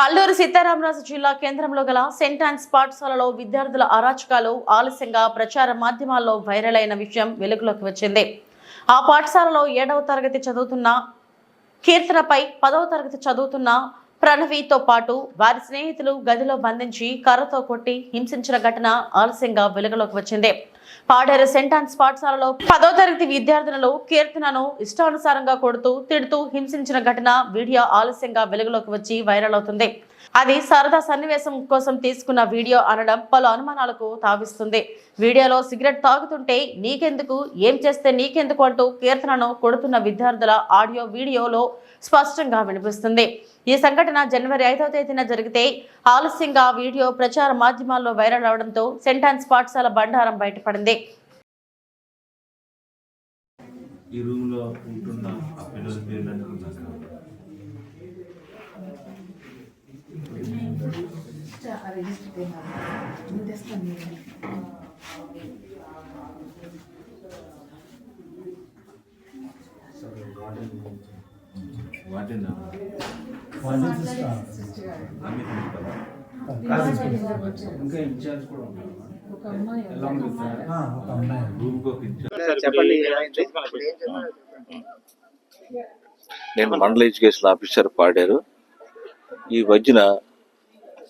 అల్లూరు సీతారామరాజు జిల్లా కేంద్రంలో గల సెయింట్ ఆన్స్ పాఠశాలలో విద్యార్థుల అరాచకాలు ఆలస్యంగా ప్రచార మాధ్యమాల్లో వైరల్ అయిన విషయం వెలుగులోకి వచ్చింది. ఆ పాఠశాలలో 7వ తరగతి చదువుతున్న కీర్తనపై 10వ తరగతి చదువుతున్న ప్రణవితో పాటు వారి స్నేహితులు గదిలో బంధించి కర్రతో కొట్టి హింసించిన ఘటన ఆలస్యంగా వెలుగులోకి వచ్చింది. పాడేరు సెయింట్ ఆన్స్ పాఠశాలలో 10వ తరగతి విద్యార్థులను కీర్తనను ఇష్టానుసారంగా కొడుతూ తిడుతూ హింసించిన ఘటన వీడియో ఆలస్యంగా వెలుగులోకి వచ్చి వైరల్ అవుతుంది. అది సరదా సన్నివేశం కోసం తీసుకున్న వీడియో అనడం పలు అనుమానాలకు తావిస్తుంది. వీడియోలో సిగరెట్ తాగుతుంటే నీకెందుకు, ఏం చేస్తే నీకెందుకు అంటూ కీర్తనను కొడుతున్న విద్యార్థుల ఆడియో వీడియోలో స్పష్టంగా వినిపిస్తుంది. ఈ సంఘటన జనవరి 5వ తేదీన జరిగితే ఆలస్యంగా వీడియో ప్రచార మాధ్యమాల్లో వైరల్ అవడంతో సెయింట్ ఆన్స్ పాఠశాల బండారం బయటపడింది. ఈ రూమ్ లో ఉంటున్న ఆ పిల్లల పేర్లను నేను మండల ఎడ్యుకేషన్ ఆఫీసర్ పాడారు. ఈ మధ్యన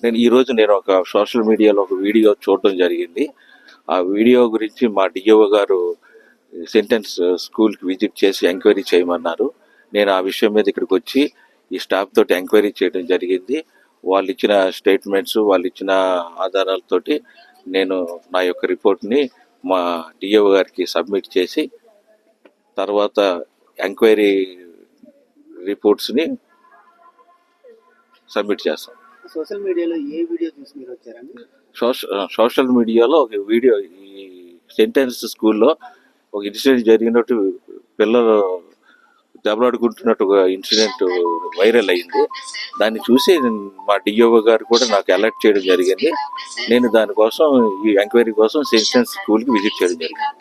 నేను ఒక సోషల్ మీడియాలో ఒక వీడియో చూడడం జరిగింది. ఆ వీడియో గురించి మా డిఓ గారు సెయింట్ ఆన్స్ స్కూల్కి విజిట్ చేసి ఎంక్వైరీ చేయమన్నారు. నేను ఆ విషయం మీద ఇక్కడికి వచ్చి ఈ స్టాఫ్ తోటి ఎంక్వైరీ చేయడం జరిగింది. వాళ్ళు ఇచ్చిన స్టేట్మెంట్స్, వాళ్ళు ఇచ్చిన ఆధారాలతోటి నేను నా యొక్క రిపోర్ట్ని మా డిఓ గారికి సబ్మిట్ చేసి తర్వాత ఎంక్వైరీ రిపోర్ట్స్ని సబ్మిట్ చేస్తాం. సోషల్ మీడియాలో ఏ వీడియో చూసి మీరు వచ్చారండి? సోషల్ మీడియాలో ఒక వీడియో, ఈ సెయింట్ ఆన్స్ స్కూల్లో ఒక ఇన్సిడెంట్ జరిగినట్టు, పిల్లలు దెబ్బలాడుకుంటున్నట్టు ఒక ఇన్సిడెంట్ వైరల్ అయింది. దాన్ని చూసి మా డిఓ గారు కూడా నాకు అలర్ట్ చేయడం జరిగింది. నేను దానికోసం, ఈ ఎంక్వైరీ కోసం సెయింట్ ఆన్స్ స్కూల్కి విజిట్ చేయడం జరిగింది.